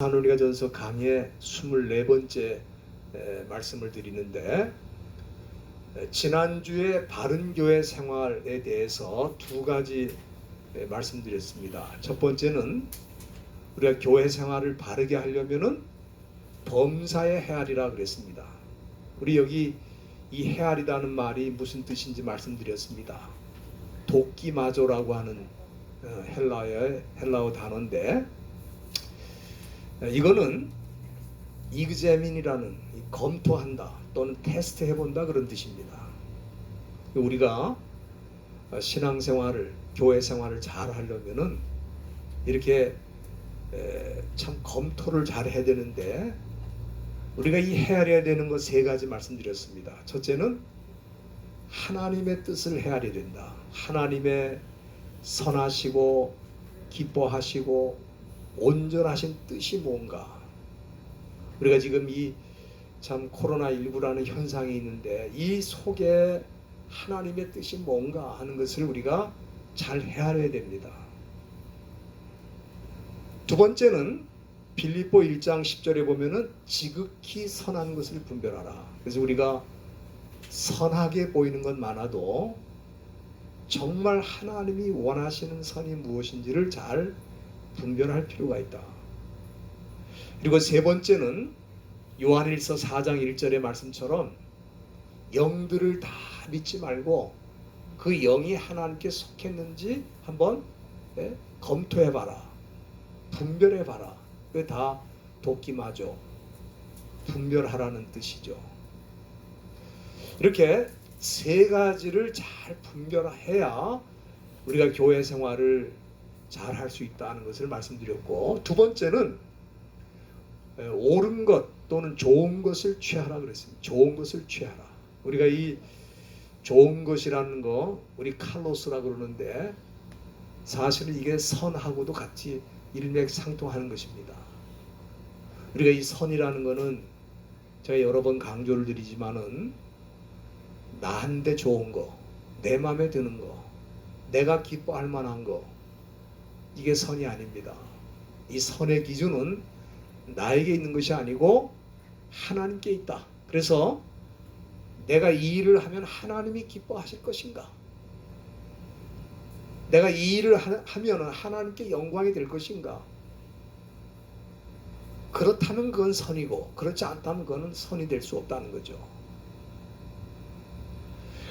산울리가전서 강의 24번째 말씀을 드리는데, 지난주에 바른교회 생활에 대해서 두 가지 말씀드렸습니다. 첫 번째는 우리가 교회 생활을 바르게 하려면은 범사에 헤아리라 그랬습니다. 우리 여기 이 헤아리다는 말이 무슨 뜻인지 말씀드렸습니다. 도끼마조라고 하는 헬라어 단어인데, 이거는 이그제민이라는 검토한다 또는 테스트해본다 그런 뜻입니다. 우리가 신앙생활을, 교회 생활을 잘 하려면은 이렇게 참 검토를 잘 해야 되는데, 우리가 이 헤아려야 되는 것 세 가지 말씀드렸습니다. 첫째는 하나님의 뜻을 헤아려야 된다. 하나님의 선하시고 기뻐하시고 온전하신 뜻이 뭔가. 우리가 지금 이 참 코로나19라는 현상이 있는데, 이 속에 하나님의 뜻이 뭔가 하는 것을 우리가 잘 헤아려야 됩니다. 두 번째는 빌립보 1장 10절에 보면은 지극히 선한 것을 분별하라. 그래서 우리가 선하게 보이는 건 많아도 정말 하나님이 원하시는 선이 무엇인지를 잘 분별할 필요가 있다. 그리고 세 번째는 요한일서 4장 1절의 말씀처럼 영들을 다 믿지 말고 그 영이 하나님께 속했는지 한번 검토해봐라. 분별해봐라. 그게 다 도끼마죠. 분별하라는 뜻이죠. 이렇게 세 가지를 잘 분별해야 우리가 교회 생활을 잘 할 수 있다는 것을 말씀드렸고, 두 번째는 옳은 것 또는 좋은 것을 취하라 그랬습니다. 좋은 것을 취하라. 우리가 이 좋은 것이라는 거 우리 칼로스라고 그러는데, 사실은 이게 선하고도 같이 일맥상통하는 것입니다. 우리가 이 선이라는 거는 제가 여러 번 강조를 드리지만은 나한테 좋은 거, 내 마음에 드는 거, 내가 기뻐할 만한 거, 이게 선이 아닙니다. 이 선의 기준은 나에게 있는 것이 아니고 하나님께 있다. 그래서 내가 이 일을 하면 하나님이 기뻐하실 것인가? 내가 이 일을 하면 하나님께 영광이 될 것인가? 그렇다면 그건 선이고, 그렇지 않다면 그건 선이 될 수 없다는 거죠.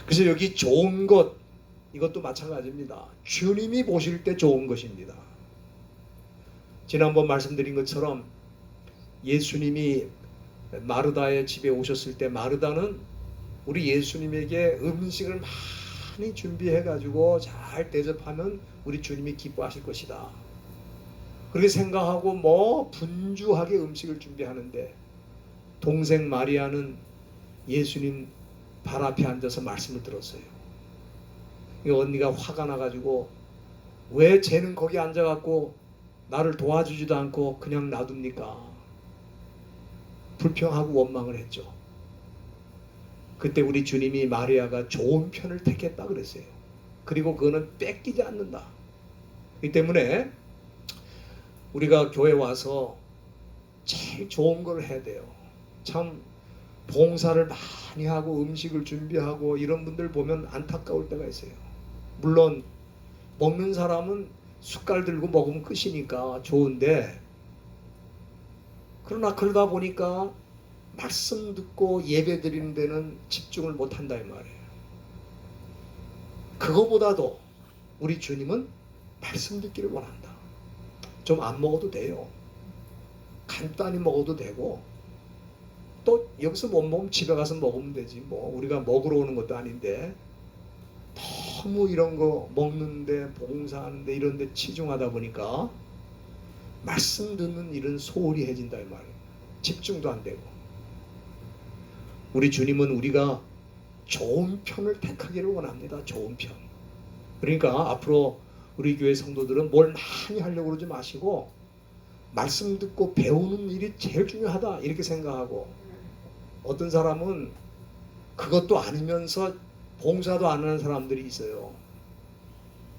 그래서 여기 좋은 것, 이것도 마찬가지입니다. 주님이 보실 때 좋은 것입니다. 지난번 말씀드린 것처럼 예수님이 마르다의 집에 오셨을 때, 마르다는 우리 예수님에게 음식을 많이 준비해 가지고 잘 대접하면 우리 주님이 기뻐하실 것이다, 그렇게 생각하고 분주하게 음식을 준비하는데, 동생 마리아는 예수님 발 앞에 앉아서 말씀을 들었어요. 이 언니가 화가 나가지고 왜 쟤는 거기 앉아갖고 나를 도와주지도 않고 그냥 놔둡니까? 불평하고 원망을 했죠. 그때 우리 주님이 마리아가 좋은 편을 택했다 그랬어요. 그리고 그거는 뺏기지 않는다. 이 때문에 우리가 교회 와서 제일 좋은 걸 해야 돼요. 참 봉사를 많이 하고 음식을 준비하고 이런 분들 보면 안타까울 때가 있어요. 물론 먹는 사람은 숟갈 들고 먹으면 끝이니까 좋은데, 그러나 그러다 보니까 말씀 듣고 예배 드리는 데는 집중을 못한다 이 말이에요. 그거보다도 우리 주님은 말씀 듣기를 원한다. 좀 안 먹어도 돼요. 간단히 먹어도 되고, 또 여기서 못 먹으면 집에 가서 먹으면 되지. 우리가 먹으러 오는 것도 아닌데 너무 이런 거 먹는데 봉사하는데 이런 데 치중하다 보니까 말씀 듣는 일은 소홀히 해진다 이 말이에요. 집중도 안 되고. 우리 주님은 우리가 좋은 편을 택하기를 원합니다. 좋은 편. 그러니까 앞으로 우리 교회 성도들은 뭘 많이 하려고 그러지 마시고 말씀 듣고 배우는 일이 제일 중요하다 이렇게 생각하고, 어떤 사람은 그것도 아니면서 봉사도 안 하는 사람들이 있어요.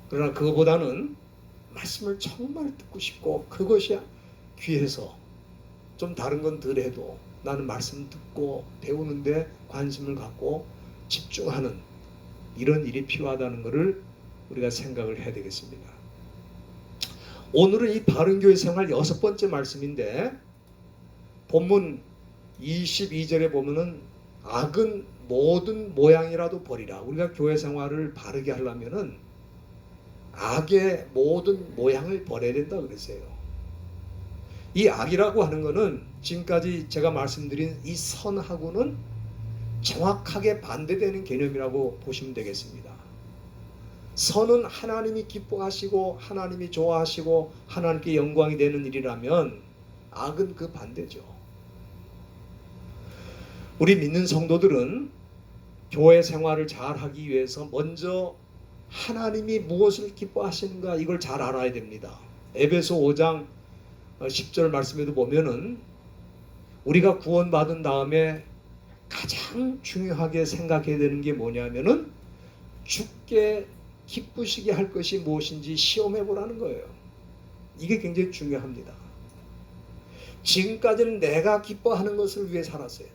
그러나 그거보다는 말씀을 정말 듣고 싶고 그것이 귀해서 좀 다른 건 덜 해도 나는 말씀 듣고 배우는데 관심을 갖고 집중하는 이런 일이 필요하다는 것을 우리가 생각을 해야 되겠습니다. 오늘은 이 바른교회 생활 6번째 말씀인데 본문 22절에 보면은 악은 모든 모양이라도 버리라. 우리가 교회 생활을 바르게 하려면은 악의 모든 모양을 버려야 된다 그랬어요. 이 악이라고 하는 것은 지금까지 제가 말씀드린 이 선하고는 정확하게 반대되는 개념이라고 보시면 되겠습니다. 선은 하나님이 기뻐하시고 하나님이 좋아하시고 하나님께 영광이 되는 일이라면 악은 그 반대죠. 우리 믿는 성도들은 교회 생활을 잘 하기 위해서 먼저 하나님이 무엇을 기뻐하시는가 이걸 잘 알아야 됩니다. 에베소 5장 10절 말씀에도 보면은 우리가 구원받은 다음에 가장 중요하게 생각해야 되는 게 뭐냐면은 주께 기쁘시게 할 것이 무엇인지 시험해 보라는 거예요. 이게 굉장히 중요합니다. 지금까지는 내가 기뻐하는 것을 위해 살았어요.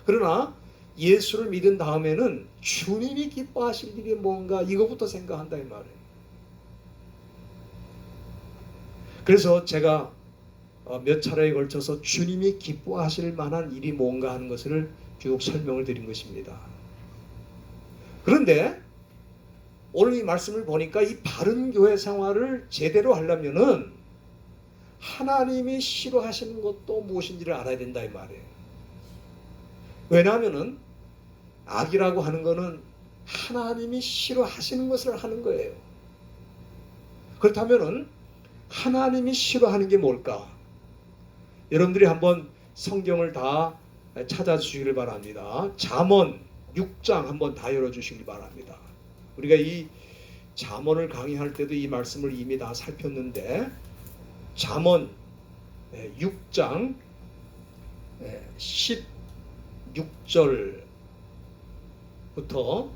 그러나 예수를 믿은 다음에는 주님이 기뻐하실 일이 뭔가 이거부터 생각한다 이 말이에요. 그래서 제가 몇 차례에 걸쳐서 주님이 기뻐하실 만한 일이 뭔가 하는 것을 쭉 설명을 드린 것입니다. 그런데 오늘 이 말씀을 보니까 이 바른 교회 생활을 제대로 하려면은 하나님이 싫어하시는 것도 무엇인지를 알아야 된다 이 말이에요. 왜냐하면은 악이라고 하는 것은 하나님이 싫어하시는 것을 하는 거예요. 그렇다면은 하나님이 싫어하는 게 뭘까? 여러분들이 한번 성경을 다 찾아주시기를 바랍니다. 잠언 6장 한번 다 열어주시기 바랍니다. 우리가 이 잠언을 강의할 때도 이 말씀을 이미 다 살폈는데 잠언 6장 16절부터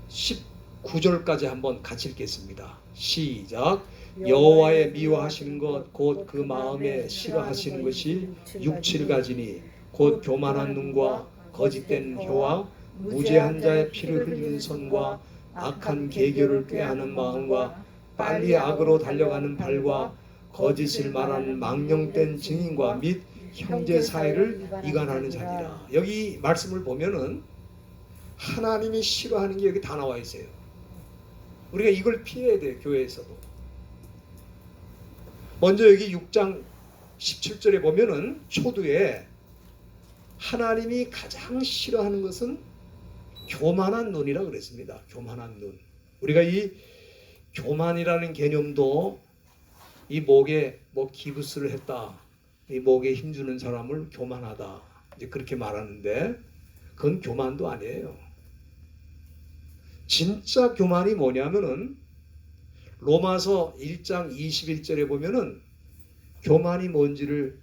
19절까지 한번 같이 읽겠습니다. 시작. 여호와의 미워하시는 것 곧 그 마음에 싫어하시는 것이 6, 7가지니 곧 교만한 눈과 거짓된 혀와 무죄한 자의 피를 흘리는 손과 악한 계교를 꾀하는 마음과 빨리 악으로 달려가는 발과 거짓을 말하는 망령된 증인과 및 형제 사이를 이간하는 자니라. 여기 말씀을 보면은 하나님이 싫어하는 게 여기 다 나와 있어요. 우리가 이걸 피해야 돼요. 교회에서도. 먼저 여기 6장 17절에 보면은 초두에 하나님이 가장 싫어하는 것은 교만한 눈이라 그랬습니다. 교만한 눈. 우리가 이 교만이라는 개념도 이 목에 뭐 기부스를 했다. 이 목에 힘주는 사람을 교만하다. 이제 그렇게 말하는데 그건 교만도 아니에요. 진짜 교만이 뭐냐면은 로마서 1장 21절에 보면은 교만이 뭔지를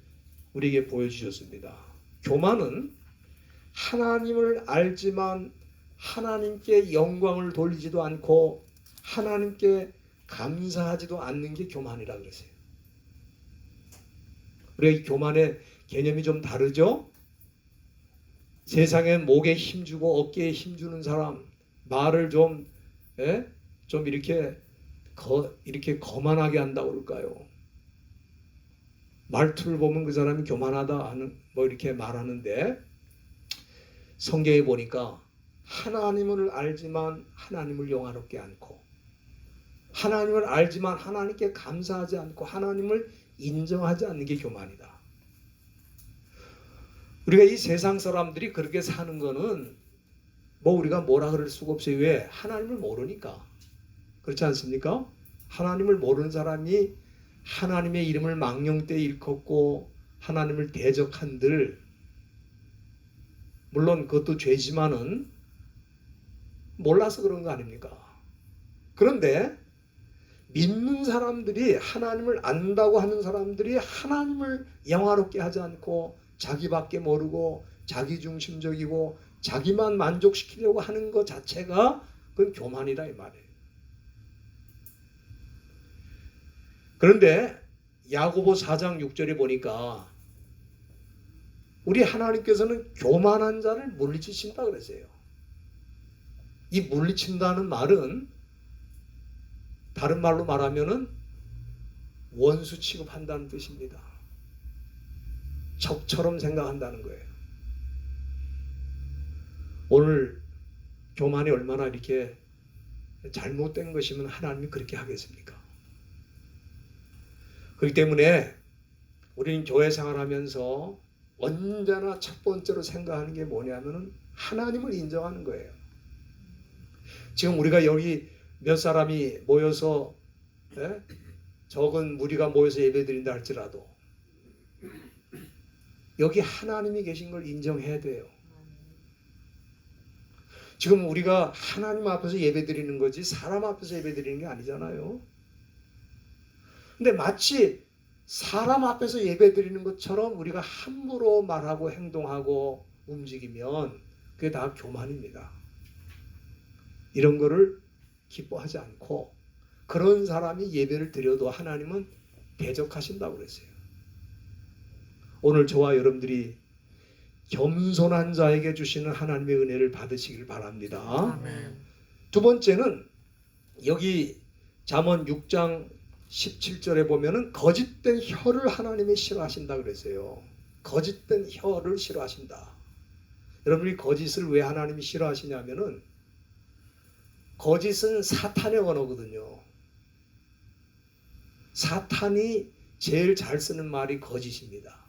우리에게 보여주셨습니다. 교만은 하나님을 알지만 하나님께 영광을 돌리지도 않고 하나님께 감사하지도 않는 게 교만이라 그러세요. 우리가 이 교만의 개념이 좀 다르죠? 세상에 목에 힘주고 어깨에 힘주는 사람, 말을 좀 이렇게 거만하게 한다고 그럴까요? 말투를 보면 그 사람이 교만하다 하는 뭐 이렇게 말하는데 성경에 보니까 하나님을 알지만 하나님을 영화롭게 않고 하나님을 알지만 하나님께 감사하지 않고 하나님을 인정하지 않는 게 교만이다. 우리가 이 세상 사람들이 그렇게 사는 거는 뭐 우리가 뭐라 그럴 수가 없어요. 왜? 하나님을 모르니까. 그렇지 않습니까? 하나님을 모르는 사람이 하나님의 이름을 망령되이 일컫고 하나님을 대적한들 물론 그것도 죄지만은 몰라서 그런 거 아닙니까? 그런데 믿는 사람들이 하나님을 안다고 하는 사람들이 하나님을 영화롭게 하지 않고 자기밖에 모르고 자기중심적이고 자기만 만족시키려고 하는 것 자체가 그건 교만이다 이 말이에요. 그런데 야고보 4장 6절에 보니까 우리 하나님께서는 교만한 자를 물리치신다 그랬어요. 이 물리친다는 말은 다른 말로 말하면은 원수 취급한다는 뜻입니다. 적처럼 생각한다는 거예요. 오늘 교만이 얼마나 이렇게 잘못된 것이면 하나님이 그렇게 하겠습니까? 그렇기 때문에 우리는 교회 생활하면서 언제나 첫 번째로 생각하는 게 뭐냐면은 하나님을 인정하는 거예요. 지금 우리가 여기 몇 사람이 모여서 적은 무리가 모여서 예배드린다 할지라도 여기 하나님이 계신 걸 인정해야 돼요. 지금 우리가 하나님 앞에서 예배드리는 거지 사람 앞에서 예배드리는 게 아니잖아요. 근데 마치 사람 앞에서 예배드리는 것처럼 우리가 함부로 말하고 행동하고 움직이면 그게 다 교만입니다. 이런 거를 기뻐하지 않고 그런 사람이 예배를 드려도 하나님은 대적하신다고 그랬어요. 오늘 저와 여러분들이 겸손한 자에게 주시는 하나님의 은혜를 받으시길 바랍니다. 아멘. 두 번째는 여기 잠언 6장 17절에 보면은 거짓된 혀를 하나님이 싫어하신다 그랬어요. 거짓된 혀를 싫어하신다. 여러분이 거짓을 왜 하나님이 싫어하시냐면은 거짓은 사탄의 언어거든요. 사탄이 제일 잘 쓰는 말이 거짓입니다.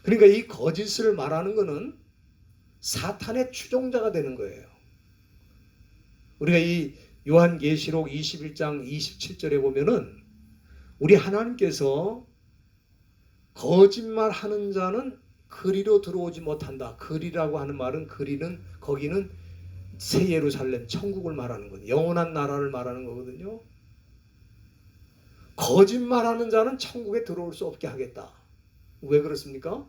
그러니까 이 거짓을 말하는 것은 사탄의 추종자가 되는 거예요. 우리가 이 요한계시록 21장 27절에 보면은 우리 하나님께서 거짓말하는 자는 그리로 들어오지 못한다. 그리라고 하는 말은 거기는 새 예루살렘 천국을 말하는 거예요. 영원한 나라를 말하는 거거든요. 거짓말하는 자는 천국에 들어올 수 없게 하겠다. 왜 그렇습니까?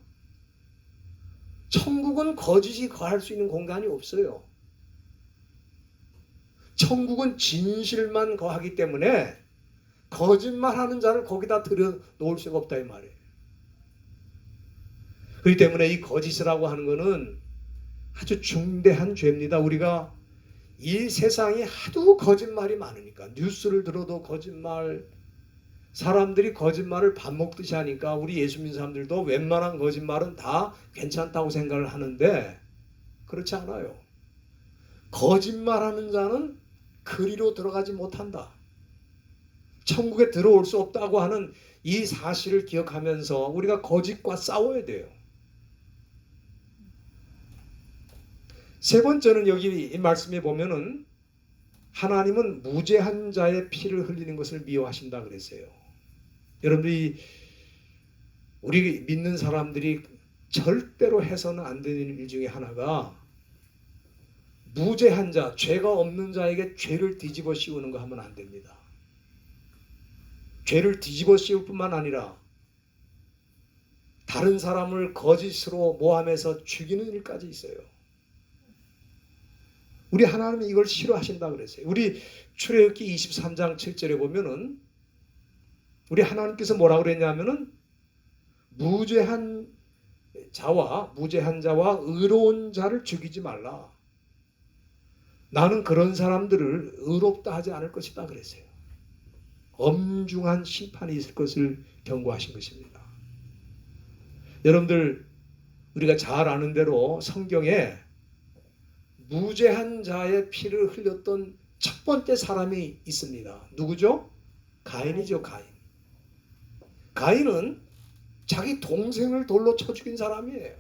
천국은 거짓이 거할 수 있는 공간이 없어요. 천국은 진실만 거하기 때문에 거짓말하는 자를 거기다 들여 놓을 수가 없다 이 말이에요. 그렇기 때문에 이 거짓이라고 하는 것은 아주 중대한 죄입니다. 우리가 이 세상에 하도 거짓말이 많으니까 뉴스를 들어도 거짓말, 사람들이 거짓말을 밥 먹듯이 하니까 우리 예수 믿는 사람들도 웬만한 거짓말은 다 괜찮다고 생각을 하는데 그렇지 않아요. 거짓말하는 자는 그리로 들어가지 못한다. 천국에 들어올 수 없다고 하는 이 사실을 기억하면서 우리가 거짓과 싸워야 돼요. 세 번째는 여기 이 말씀에 보면은 하나님은 무죄한 자의 피를 흘리는 것을 미워하신다 그랬어요. 여러분들이 우리 믿는 사람들이 절대로 해서는 안 되는 일 중에 하나가 무죄한 자, 죄가 없는 자에게 죄를 뒤집어 씌우는 거 하면 안 됩니다. 죄를 뒤집어 씌울 뿐만 아니라 다른 사람을 거짓으로 모함해서 죽이는 일까지 있어요. 우리 하나님이 이걸 싫어하신다 그랬어요. 우리 출애굽기 23장 7절에 보면은 우리 하나님께서 뭐라고 그랬냐면은 무죄한 자와 의로운 자를 죽이지 말라. 나는 그런 사람들을 의롭다 하지 않을 것이다 그랬어요. 엄중한 심판이 있을 것을 경고하신 것입니다. 여러분들 우리가 잘 아는 대로 성경에 무죄한 자의 피를 흘렸던 첫 번째 사람이 있습니다. 누구죠? 가인이죠. 가인은 자기 동생을 돌로 쳐 죽인 사람이에요.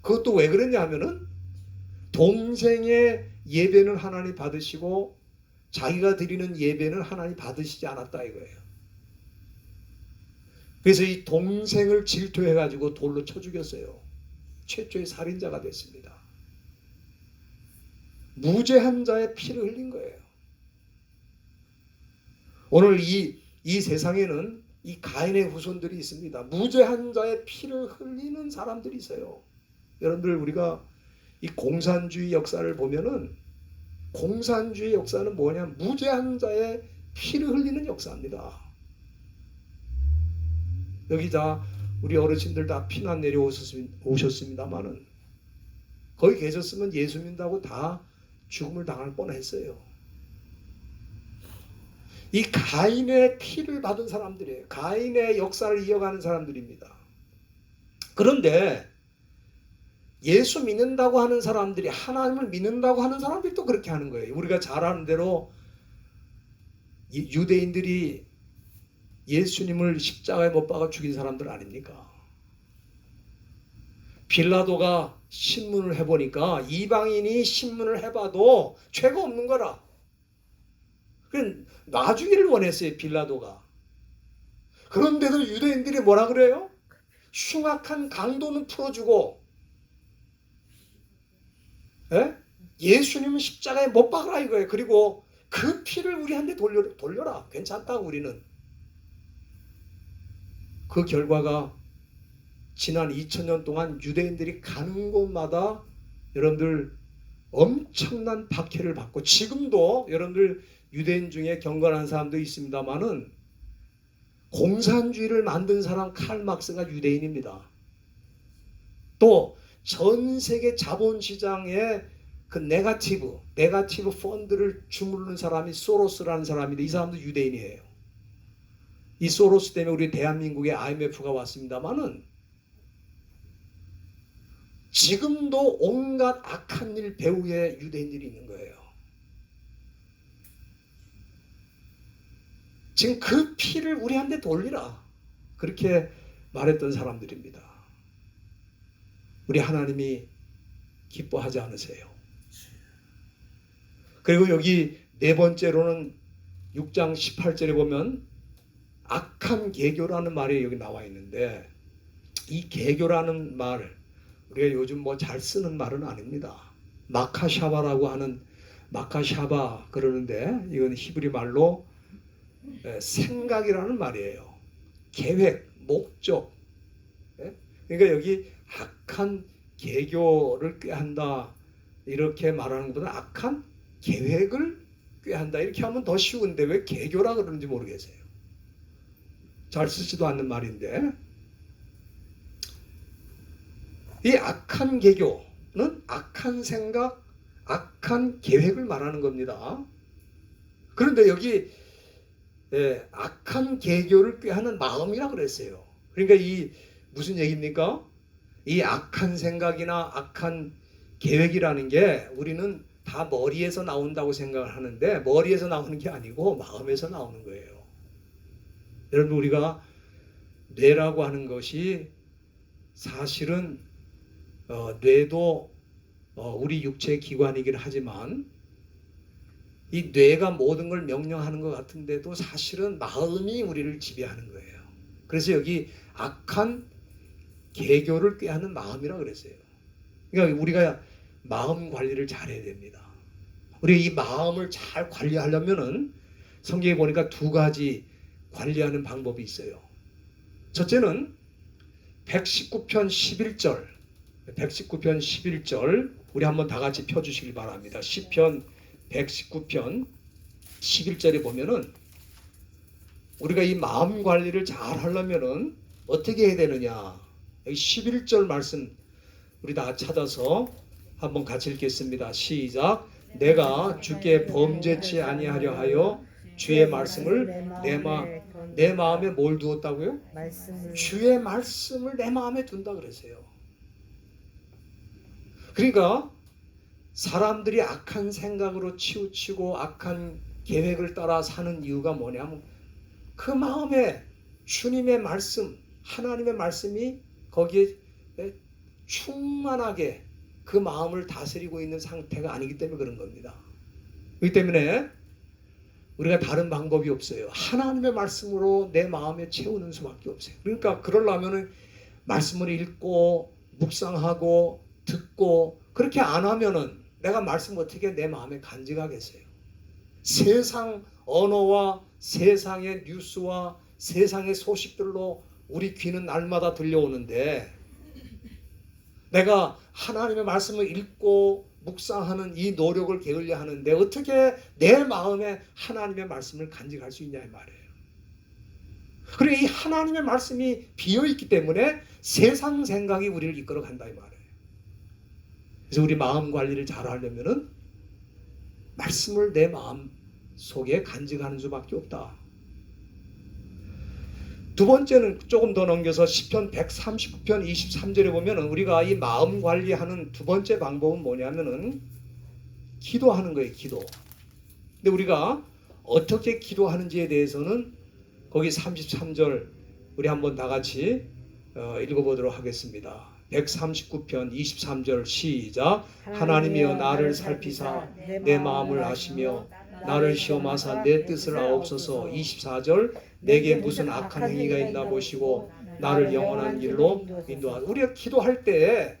그것도 왜 그랬냐면은 동생의 예배는 하나님 받으시고 자기가 드리는 예배는 하나님 받으시지 않았다 이거예요. 그래서 이 동생을 질투해가지고 돌로 쳐 죽였어요. 최초의 살인자가 됐습니다. 무죄한 자의 피를 흘린 거예요. 오늘 이 세상에는 이 가인의 후손들이 있습니다. 무죄한 자의 피를 흘리는 사람들이 있어요. 여러분들 우리가 이 공산주의 역사를 보면은 공산주의 역사는 뭐냐? 무죄한 자의 피를 흘리는 역사입니다. 여기 다 우리 어르신들 다 피난 내려오셨습니다만은 거기 계셨으면 예수 믿는다고 다 죽음을 당할 뻔했어요. 이 가인의 피를 받은 사람들이에요. 가인의 역사를 이어가는 사람들입니다. 그런데 예수 믿는다고 하는 사람들이, 하나님을 믿는다고 하는 사람들이 또 그렇게 하는 거예요. 우리가 잘 아는 대로 유대인들이 예수님을 십자가에 못 박아 죽인 사람들 아닙니까? 빌라도가 신문을 해보니까 이방인이 신문을 해봐도 죄가 없는 거라. 그냥 놔주기를 원했어요, 빌라도가. 그런데도 유대인들이 뭐라 그래요? 흉악한 강도는 풀어주고, 예수님은 십자가에 못 박으라 이거예요. 그리고 그 피를 우리한테 돌려라. 괜찮다고 우리는. 그 결과가 지난 2000년 동안 유대인들이 가는 곳마다 여러분들 엄청난 박해를 받고, 지금도 여러분들 유대인 중에 경건한 사람도 있습니다만은 공산주의를 만든 사람 칼 막스가 유대인입니다. 또 전 세계 자본시장의 그 네가티브 펀드를 주무르는 사람이 소로스라는 사람인데, 이 사람도 유대인이에요. 이 소로스 때문에 우리 대한민국에 IMF가 왔습니다만은 지금도 온갖 악한 일 배후에 유대인들이 있는 거예요. 지금 그 피를 우리한테 돌리라, 그렇게 말했던 사람들입니다. 우리 하나님이 기뻐하지 않으세요. 그리고 여기 네 번째로는 6장 18절에 보면 악한 계교라는 말이 여기 나와 있는데, 이 계교라는 말, 우리가 요즘 뭐 잘 쓰는 말은 아닙니다. 마카샤바라고 하는, 마카샤바 그러는데 이건 히브리 말로 생각이라는 말이에요. 계획, 목적. 그러니까 여기 악한 계교를 꾀한다 이렇게 말하는 것보다 악한 계획을 꾀한다 이렇게 하면 더 쉬운데 왜 계교라 그러는지 모르겠어요. 잘 쓰지도 않는 말인데, 이 악한 계교는 악한 생각, 악한 계획을 말하는 겁니다. 그런데 여기 악한 계교를 꾀하는 마음이라 그랬어요. 그러니까 이 무슨 얘기입니까? 이 악한 생각이나 악한 계획이라는 게 우리는 다 머리에서 나온다고 생각을 하는데, 머리에서 나오는 게 아니고 마음에서 나오는 거예요. 여러분, 우리가 뇌라고 하는 것이 사실은 뇌도 우리 육체 기관이긴 하지만, 이 뇌가 모든 걸 명령하는 것 같은데도 사실은 마음이 우리를 지배하는 거예요. 그래서 여기 악한 계교를 꾀하는 마음이라고 그랬어요. 그러니까 우리가 마음 관리를 잘해야 됩니다. 우리가 이 마음을 잘 관리하려면은 성경에 보니까 두 가지 관리하는 방법이 있어요. 첫째는 119편 11절, 119편 11절 우리 한번 다 같이 펴주시길 바랍니다. 시편 119편 11절에 보면은 우리가 이 마음 관리를 잘 하려면은 어떻게 해야 되느냐, 여기 11절 말씀 우리 다 찾아서 한번 같이 읽겠습니다. 시작. 내가 주께 범죄치 아니하려 하여 주의 말씀을 내 마음에 뭘 두었다고요? 주의 말씀을 내 마음에 둔다 그랬어요. 그러니까 사람들이 악한 생각으로 치우치고 악한 계획을 따라 사는 이유가 뭐냐면, 그 마음에 주님의 말씀, 하나님의 말씀이 거기에 충만하게 그 마음을 다스리고 있는 상태가 아니기 때문에 그런 겁니다. 그렇기 때문에 우리가 다른 방법이 없어요. 하나님의 말씀으로 내 마음에 채우는 수밖에 없어요. 그러니까 그러려면 말씀을 읽고 묵상하고 듣고, 그렇게 안 하면은 내가 말씀 어떻게 내 마음에 간직하겠어요? 세상 언어와 세상의 뉴스와 세상의 소식들로 우리 귀는 날마다 들려오는데, 내가 하나님의 말씀을 읽고 묵상하는 이 노력을 게을리 하는데 어떻게 내 마음에 하나님의 말씀을 간직할 수 있냐 이 말이에요. 그리고 이 하나님의 말씀이 비어있기 때문에 세상 생각이 우리를 이끌어 간다 이 말이에요. 그래서 우리 마음 관리를 잘 하려면은 말씀을 내 마음 속에 간직하는 수밖에 없다. 두 번째는 조금 더 넘겨서 시편 139편 23절에 보면은 우리가 이 마음 관리하는 두 번째 방법은 뭐냐면은 기도하는 거예요. 기도. 근데 우리가 어떻게 기도하는지에 대해서는 거기 33절 우리 한번 다 같이 읽어보도록 하겠습니다. 139편 23절 시작. 하나님이여 나를 살피사 내 마음을 아시며 나를 시험하사 내 뜻을 아옵소서. 24절 내게 무슨 악한 행위가 있나 보시고 나를 영원한 길로 인도하소서. 우리가 기도할 때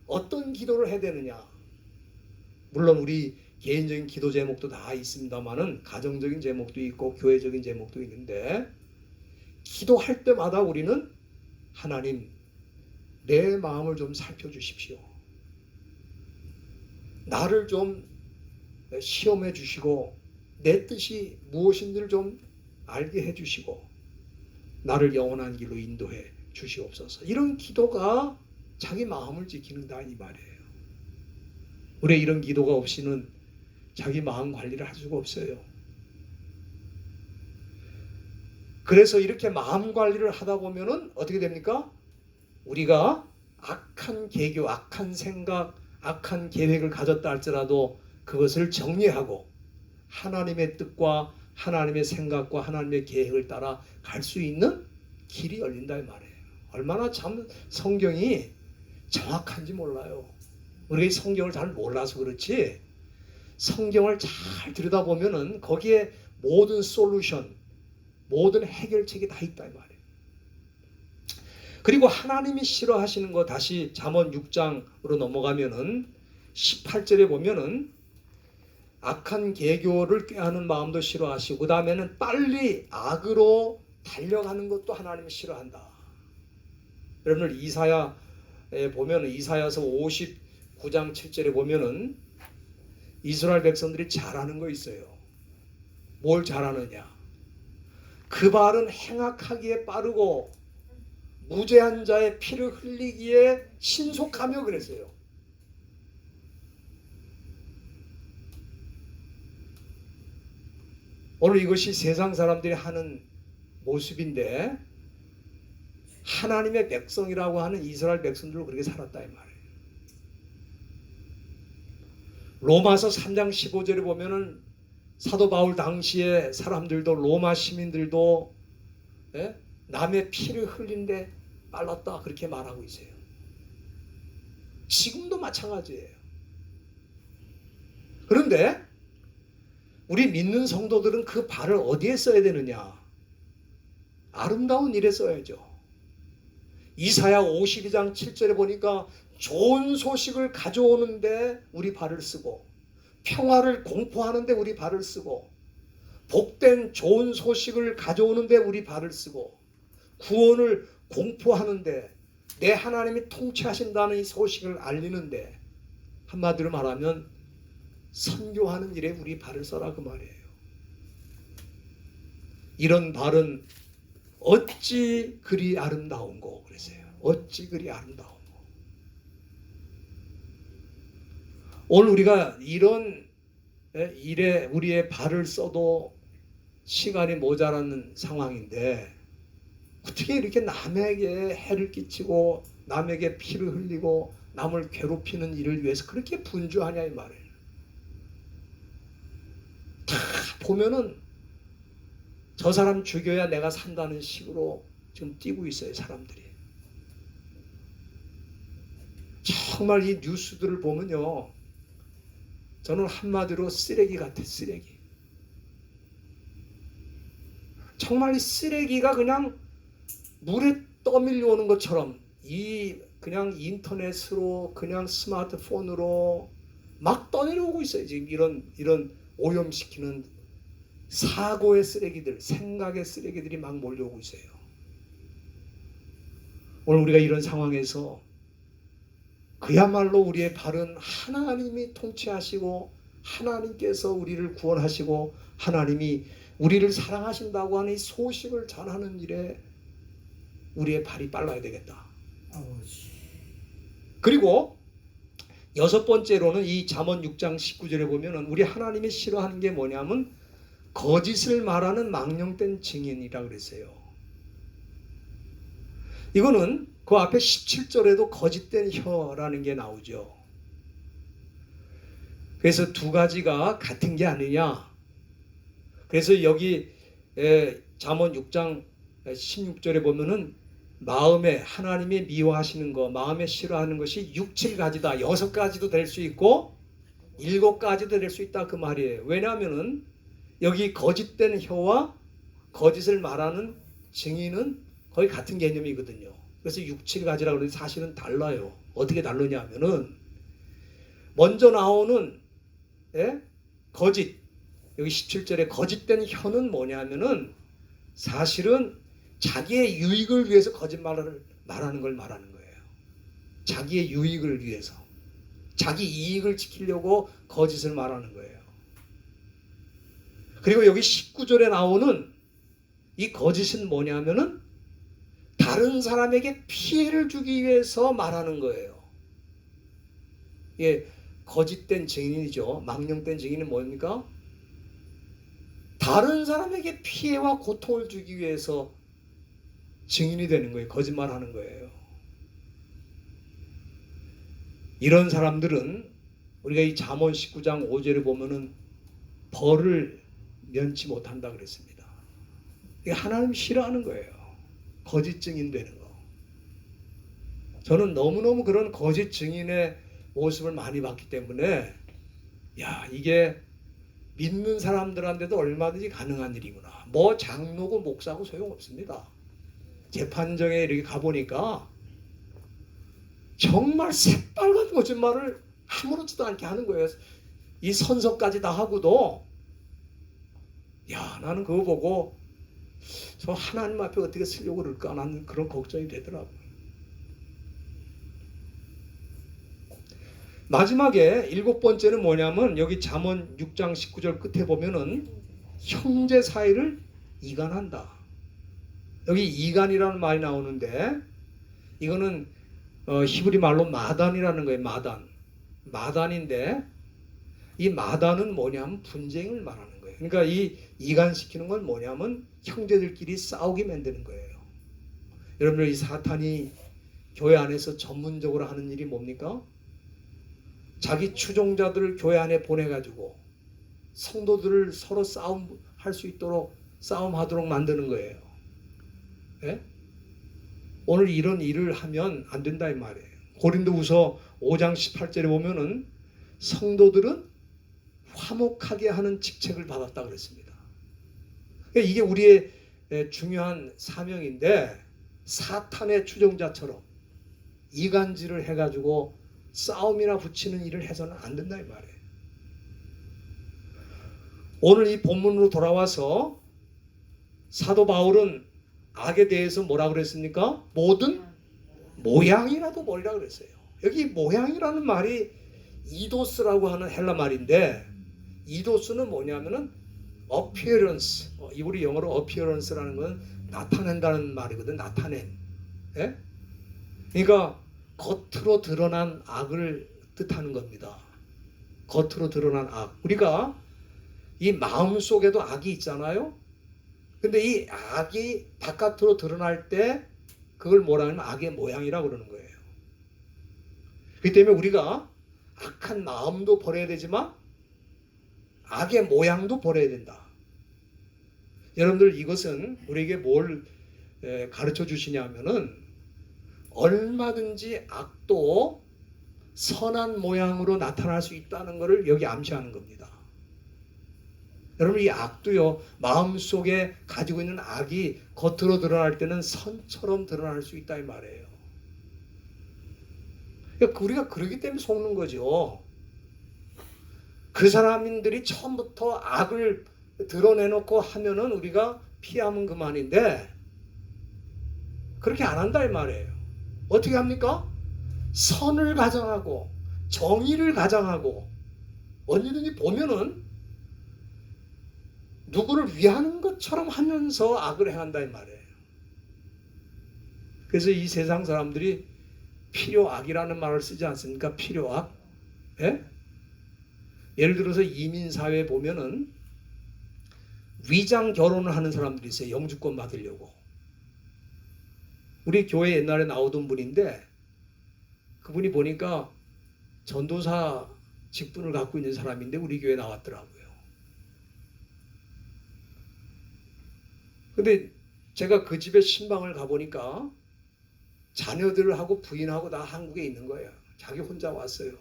어떤 기도를 해야 되느냐. 물론 우리 개인적인 기도 제목도 다 있습니다만은 가정적인 제목도 있고 교회적인 제목도 있는데 기도할 때마다 우리는 하나님 내 마음을 좀 살펴주십시오. 나를 좀 시험해 주시고 내 뜻이 무엇인지를 좀 알게 해 주시고 나를 영원한 길로 인도해 주시옵소서. 이런 기도가 자기 마음을 지키는다 이 말이에요. 우리 이런 기도가 없이는 자기 마음 관리를 할 수가 없어요. 그래서 이렇게 마음 관리를 하다 보면은 어떻게 됩니까? 우리가 악한 계교, 악한 생각, 악한 계획을 가졌다 할지라도 그것을 정리하고 하나님의 뜻과 하나님의 생각과 하나님의 계획을 따라 갈 수 있는 길이 열린다 이 말이에요. 얼마나 참 성경이 정확한지 몰라요. 우리가 성경을 잘 몰라서 그렇지 성경을 잘 들여다보면은 거기에 모든 솔루션, 모든 해결책이 다 있다 이 말이에요. 그리고 하나님이 싫어하시는 거 다시 잠언 6장으로 넘어가면은 18절에 보면은 악한 계교를 꾀하는 마음도 싫어하시고 그 다음에는 빨리 악으로 달려가는 것도 하나님이 싫어한다. 여러분들 이사야에 보면은 이사야서 59장 7절에 보면은 이스라엘 백성들이 잘하는 거 있어요. 뭘 잘하느냐? 그 발은 행악하기에 빠르고 무죄한 자의 피를 흘리기에 신속하며 그랬어요. 오늘 이것이 세상 사람들이 하는 모습인데 하나님의 백성이라고 하는 이스라엘 백성들도 그렇게 살았다 이 말이에요. 로마서 3장 15절에 보면은 사도 바울 당시에 사람들도 로마 시민들도 남의 피를 흘린데 빨랐다 그렇게 말하고 있어요. 지금도 마찬가지예요. 그런데 우리 믿는 성도들은 그 발을 어디에 써야 되느냐? 아름다운 일에 써야죠. 이사야 52장 7절에 보니까 좋은 소식을 가져오는데 우리 발을 쓰고 평화를 공포하는데 우리 발을 쓰고 복된 좋은 소식을 가져오는데 우리 발을 쓰고 구원을 공포하는데 내 하나님이 통치하신다는 이 소식을 알리는데 한마디로 말하면 선교하는 일에 우리 발을 써라 그 말이에요. 이런 발은 어찌 그리 아름다운고 그랬어요. 어찌 그리 아름다운고. 오늘 우리가 이런 일에 우리의 발을 써도 시간이 모자라는 상황인데 어떻게 이렇게 남에게 해를 끼치고 남에게 피를 흘리고 남을 괴롭히는 일을 위해서 그렇게 분주하냐 이 말이에요. 다 보면은 저 사람 죽여야 내가 산다는 식으로 지금 뛰고 있어요 사람들이. 정말 이 뉴스들을 보면요 저는 한마디로 쓰레기 같아 쓰레기. 정말 이 쓰레기가 그냥 물에 떠밀려오는 것처럼 이 그냥 인터넷으로 그냥 스마트폰으로 막 떠내려오고 있어요. 지금 이런 오염시키는 사고의 쓰레기들, 생각의 쓰레기들이 막 몰려오고 있어요. 오늘 우리가 이런 상황에서 그야말로 우리의 발은 하나님이 통치하시고 하나님께서 우리를 구원하시고 하나님이 우리를 사랑하신다고 하는 이 소식을 전하는 일에 우리의 발이 빨라야 되겠다. 그리고 여섯 번째로는 이 잠언 6장 19절에 보면은 우리 하나님이 싫어하는 게 뭐냐면 거짓을 말하는 망령된 증인이라 그랬어요. 이거는 그 앞에 17절에도 거짓된 혀라는 게 나오죠. 그래서 두 가지가 같은 게 아니냐. 그래서 여기 잠언 6장 16절에 보면은 마음에 하나님이 미워하시는 거, 마음에 싫어하는 것이 6, 7가지다. 6가지도 될 수 있고 7가지도 될 수 있다 그 말이에요. 왜냐하면은 여기 거짓된 혀와 거짓을 말하는 증인은 거의 같은 개념이거든요. 그래서 6, 7가지라고 그러는데 사실은 달라요. 어떻게 다르냐 하면은 먼저 나오는 거짓, 여기 17절에 거짓된 혀는 뭐냐면은 사실은 자기의 유익을 위해서 거짓말을 말하는 걸 말하는 거예요. 자기의 유익을 위해서, 자기 이익을 지키려고 거짓을 말하는 거예요. 그리고 여기 19절에 나오는 이 거짓은 뭐냐면은 다른 사람에게 피해를 주기 위해서 말하는 거예요. 예, 거짓된 증인이죠. 망령된 증인은 뭡니까? 다른 사람에게 피해와 고통을 주기 위해서 증인이 되는 거예요. 거짓말하는 거예요. 이런 사람들은 우리가 이 잠언 19장 5절에 보면은 벌을 면치 못한다 그랬습니다. 이게 하나님 싫어하는 거예요. 거짓 증인 되는 거. 저는 너무너무 그런 거짓 증인의 모습을 많이 봤기 때문에 야, 이게 믿는 사람들한테도 얼마든지 가능한 일이구나. 뭐 장로고 목사고 소용없습니다. 재판정에 이렇게 가보니까 정말 새빨간 거짓말을 아무렇지도 않게 하는 거예요. 이 선서까지 다 하고도 야, 나는 그거 보고 저 하나님 앞에 어떻게 쓰려고 그럴까 나는 그런 걱정이 되더라고요. 마지막에 7번째는 뭐냐면 여기 잠언 6장 19절 끝에 보면은 형제 사이를 이간한다. 여기 이간이라는 말이 나오는데 이거는 히브리 말로 마단이라는 거예요. 마단인데 이 마단은 뭐냐면 분쟁을 말하는 거예요. 그러니까 이 이간시키는 건 뭐냐면 형제들끼리 싸우게 만드는 거예요. 여러분들 이 사탄이 교회 안에서 전문적으로 하는 일이 뭡니까? 자기 추종자들을 교회 안에 보내가지고 성도들을 서로 싸움할 수 있도록 싸움하도록 만드는 거예요. 예? 오늘 이런 일을 하면 안 된다 이 말이에요. 고린도후서 5장 18절에 보면은 성도들은 화목하게 하는 직책을 받았다 그랬습니다. 그러니까 이게 우리의 중요한 사명인데 사탄의 추종자처럼 이간질을 해가지고 싸움이나 붙이는 일을 해서는 안 된다 이 말이에요. 오늘 이 본문으로 돌아와서 사도 바울은 악에 대해서 뭐라 그랬습니까? 모든 모양이라도 버리라 그랬어요. 여기 모양이라는 말이 이도스라고 하는 헬라 말인데 이도스는 뭐냐면은 appearance, 우리 영어로 appearance라는 건 나타낸다는 말이거든. 나타낸. 예? 그러니까 겉으로 드러난 악을 뜻하는 겁니다. 겉으로 드러난 악. 우리가 이 마음 속에도 악이 있잖아요. 근데 이 악이 바깥으로 드러날 때 그걸 뭐라 하면 악의 모양이라고 그러는 거예요. 그렇기 때문에 우리가 악한 마음도 버려야 되지만 악의 모양도 버려야 된다. 여러분들 이것은 우리에게 뭘 가르쳐 주시냐면은 얼마든지 악도 선한 모양으로 나타날 수 있다는 것을 여기 암시하는 겁니다. 여러분 이 악도요 마음속에 가지고 있는 악이 겉으로 드러날 때는 선처럼 드러날 수 있다 이 말이에요. 그러니까 우리가 그러기 때문에 속는 거죠. 그 사람들이 처음부터 악을 드러내놓고 하면은 우리가 피하면 그만인데 그렇게 안 한다 이 말이에요. 어떻게 합니까? 선을 가장하고 정의를 가장하고 언제든지 보면은 누구를 위하는 것처럼 하면서 악을 행한다 이 말이에요. 그래서 이 세상 사람들이 필요악이라는 말을 쓰지 않습니까? 필요악. 예? 예를 들어서 이민사회에 보면은 위장 결혼을 하는 사람들이 있어요. 영주권 받으려고. 우리 교회 옛날에 나오던 분인데 그분이 보니까 전도사 직분을 갖고 있는 사람인데 우리 교회에 나왔더라고요. 근데 제가 그 집에 신방을 가보니까 자녀들하고 부인하고 다 한국에 있는 거예요. 자기 혼자 왔어요.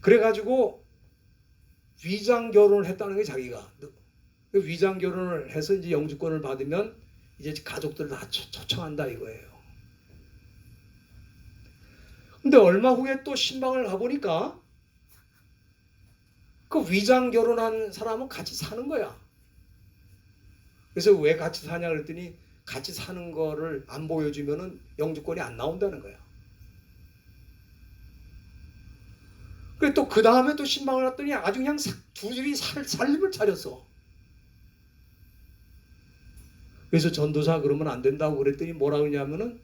그래가지고 위장 결혼을 했다는 게 자기가. 위장 결혼을 해서 이제 영주권을 받으면 이제 가족들을 다 초청한다 이거예요. 근데 얼마 후에 또 신방을 가보니까 그 위장 결혼한 사람은 같이 사는 거야. 그래서 왜 같이 사냐 그랬더니 같이 사는 거를 안 보여주면은 영주권이 안 나온다는 거야. 그래 또 그 다음에 또 신방을 갔더니 아주 그냥 둘이 살림을 차렸어. 그래서 전도사 그러면 안 된다고 그랬더니 뭐라 그러냐면은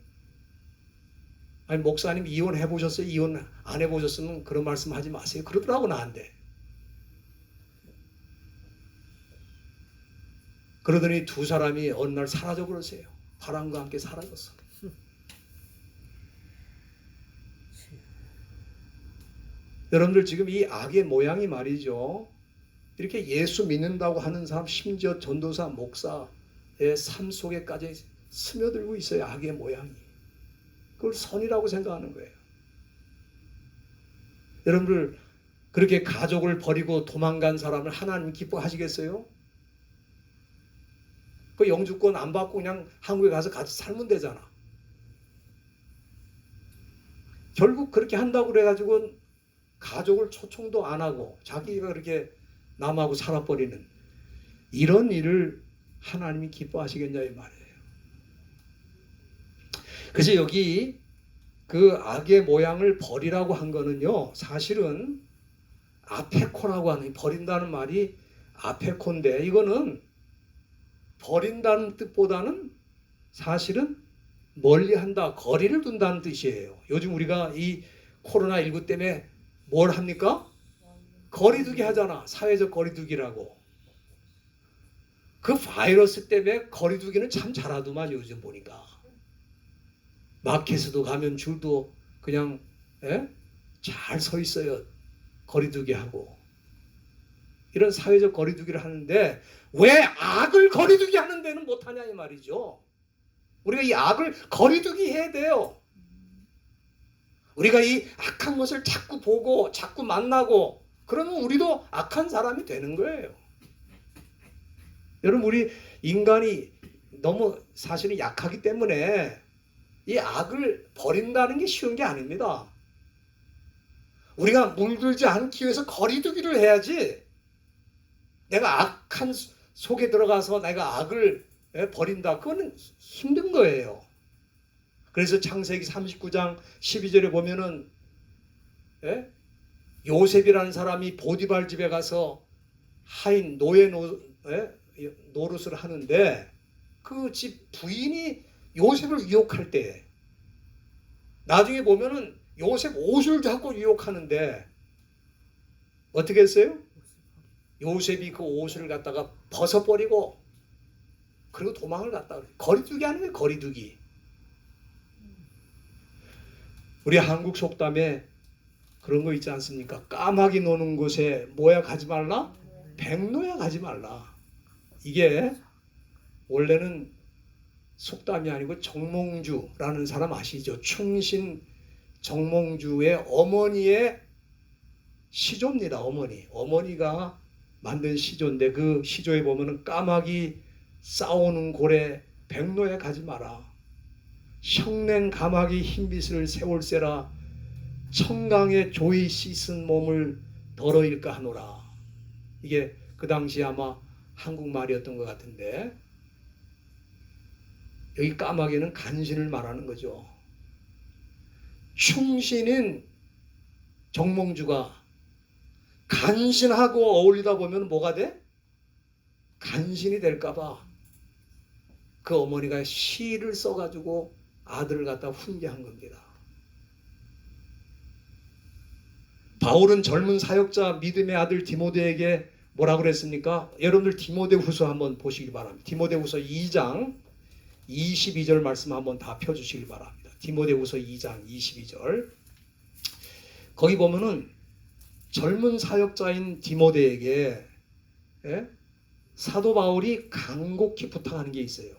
아니 목사님 이혼해 보셨어요? 이혼 안 해보셨으면 그런 말씀 하지 마세요. 그러더라고 나한테. 그러더니 두 사람이 어느 날 사라져 버렸어요. 바람과 함께 사라졌어. 여러분들 지금 이 악의 모양이 말이죠. 이렇게 예수 믿는다고 하는 사람 심지어 전도사 목사의 삶 속에까지 스며들고 있어요. 악의 모양이. 그걸 선이라고 생각하는 거예요. 여러분들 그렇게 가족을 버리고 도망간 사람을 하나님 기뻐하시겠어요? 그 영주권 안 받고 그냥 한국에 가서 같이 살면 되잖아. 결국 그렇게 한다고 그래가지고 가족을 초청도 안 하고 자기가 그렇게 남하고 살아버리는 이런 일을 하나님이 기뻐하시겠냐 이 말이에요. 그래서 여기 그 악의 모양을 버리라고 한 거는요, 사실은 아페코라고 하는, 버린다는 말이 아페코인데 이거는 버린다는 뜻보다는 사실은 멀리한다, 거리를 둔다는 뜻이에요. 요즘 우리가 이 코로나19 때문에 뭘 합니까? 거리두기 하잖아. 사회적 거리두기라고. 그 바이러스 때문에 거리두기는 참 잘하더만 요즘 보니까. 마켓에도 가면 줄도 그냥 잘 서 있어요. 거리두기 하고. 이런 사회적 거리두기를 하는데 왜 악을 거리두기 하는 데는 못하냐 이 말이죠. 우리가 이 악을 거리두기 해야 돼요. 우리가 이 악한 것을 자꾸 보고 자꾸 만나고 그러면 우리도 악한 사람이 되는 거예요. 여러분 우리 인간이 너무 사실은 약하기 때문에 이 악을 버린다는 게 쉬운 게 아닙니다. 우리가 물들지 않기 위해서 거리두기를 해야지 내가 악한 속에 들어가서 내가 악을 버린다. 그거는 힘든 거예요. 그래서 창세기 39장 12절에 보면은 요셉이라는 사람이 보디발 집에 가서 하인 노예 노릇을 하는데 그 집 부인이 요셉을 유혹할 때 나중에 보면은 요셉 옷을 잡고 유혹하는데 어떻게 했어요? 요셉이 그 옷을 갖다가 벗어버리고 그리고 도망을 갔다. 거리두기 하는 거예요. 거리두기. 우리 한국 속담에 그런 거 있지 않습니까? 까마귀 노는 곳에 뭐야 가지 말라? 백로야 가지 말라. 이게 원래는 속담이 아니고 정몽주라는 사람 아시죠? 충신 정몽주의 어머니의 시조입니다. 어머니가 만든 시조인데 그 시조에 보면은 까마귀 싸우는 고래 백로에 가지 마라. 형냉 가마귀 흰빛을 세울세라. 청강에 조이 씻은 몸을 덜어일까 하노라. 이게 그 당시 아마 한국말이었던 것 같은데 여기 까마귀는 간신을 말하는 거죠. 충신인 정몽주가 간신하고 어울리다 보면 뭐가 돼? 간신이 될까봐 그 어머니가 시를 써가지고 아들을 갖다 훈계한 겁니다. 바울은 젊은 사역자 믿음의 아들 디모데에게 뭐라고 그랬습니까? 여러분들 디모데후서 한번 보시기 바랍니다. 디모데후서 2장 22절 말씀 한번 다 펴주시기 바랍니다. 디모데후서 2장 22절. 거기 보면은 젊은 사역자인 디모데에게 사도 바울이 간곡히 부탁하는 게 있어요.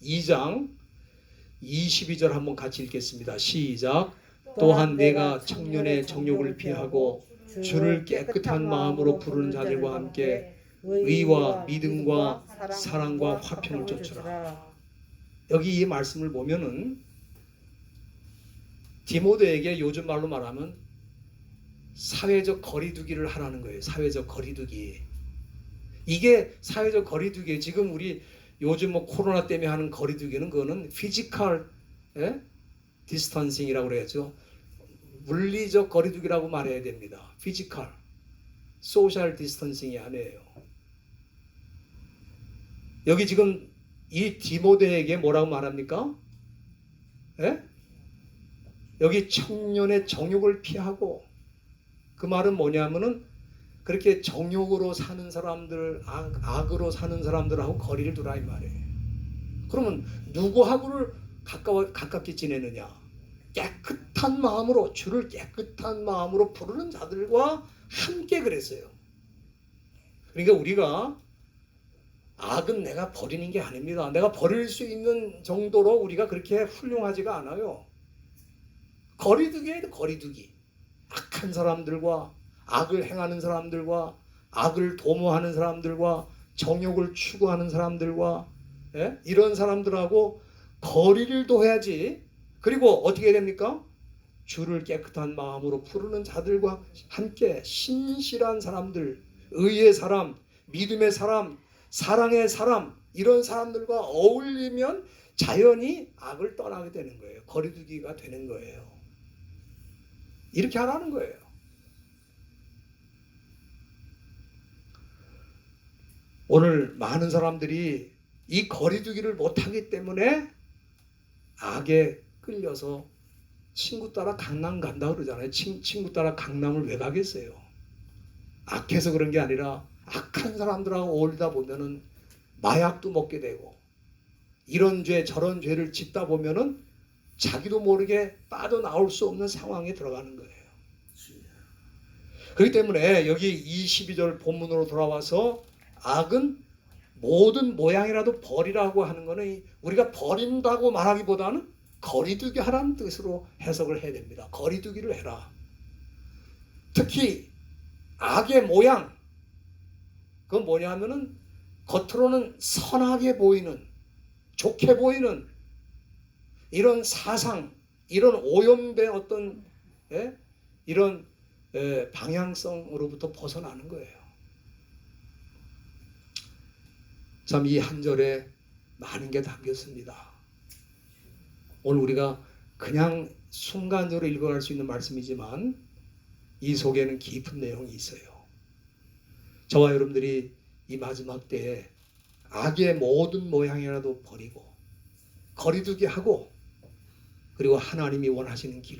2장 22절 한번 같이 읽겠습니다. 시작. 또한 내가 청년의 정욕을 피하고 주를 깨끗한 마음으로 부르는 자들과 함께 의와 믿음과 사랑과 화평을 쫓으라. 여기 이 말씀을 보면은 디모데에게 요즘 말로 말하면 사회적 거리두기를 하라는 거예요. 사회적 거리두기. 이게 사회적 거리두기. 지금 우리 요즘 뭐 코로나 때문에 하는 거리두기는 그거는 피지컬 디스턴싱이라고 그래야죠. 물리적 거리두기라고 말해야 됩니다. 피지컬, 소셜 디스턴싱이 아니에요. 여기 지금 이 디모데에게 뭐라고 말합니까? 여기 청년의 정욕을 피하고, 그 말은 뭐냐면은 그렇게 정욕으로 사는 사람들, 악으로 사는 사람들하고 거리를 두라 이 말이에요. 그러면 누구하고를 가깝게 지내느냐? 깨끗한 마음으로, 주를 깨끗한 마음으로 부르는 자들과 함께 그랬어요. 그러니까 우리가 악은 내가 버리는 게 아닙니다. 내가 버릴 수 있는 정도로 우리가 그렇게 훌륭하지가 않아요. 거리두기에도 거리두기. 악한 사람들과, 악을 행하는 사람들과, 악을 도모하는 사람들과, 정욕을 추구하는 사람들과, 이런 사람들하고 거리를 둬야지. 그리고 어떻게 됩니까? 주를 깨끗한 마음으로 부르는 자들과 함께 신실한 사람들, 의의 사람, 믿음의 사람, 사랑의 사람, 이런 사람들과 어울리면 자연히 악을 떠나게 되는 거예요. 거리두기가 되는 거예요. 이렇게 하라는 거예요. 오늘 많은 사람들이 이 거리두기를 못하기 때문에 악에 끌려서 친구 따라 강남 간다 그러잖아요. 친구 따라 강남을 왜 가겠어요? 악해서 그런 게 아니라 악한 사람들하고 어울리다 보면은 마약도 먹게 되고, 이런 죄 저런 죄를 짓다 보면은 자기도 모르게 빠져나올 수 없는 상황에 들어가는 거예요. 그렇기 때문에 여기 22절 본문으로 돌아와서 악은 모든 모양이라도 버리라고 하는 것은 우리가 버린다고 말하기보다는 거리두기 하라는 뜻으로 해석을 해야 됩니다. 거리두기를 해라. 특히 악의 모양, 그건 뭐냐면은 겉으로는 선하게 보이는, 좋게 보이는 이런 사상, 이런 오염된 어떤 이런 방향성으로부터 벗어나는 거예요. 참 이 한 절에 많은 게 담겼습니다. 오늘 우리가 그냥 순간적으로 읽어갈 수 있는 말씀이지만 이 속에는 깊은 내용이 있어요. 저와 여러분들이 이 마지막 때에 악의 모든 모양이라도 버리고 거리두기 하고, 그리고 하나님이 원하시는 길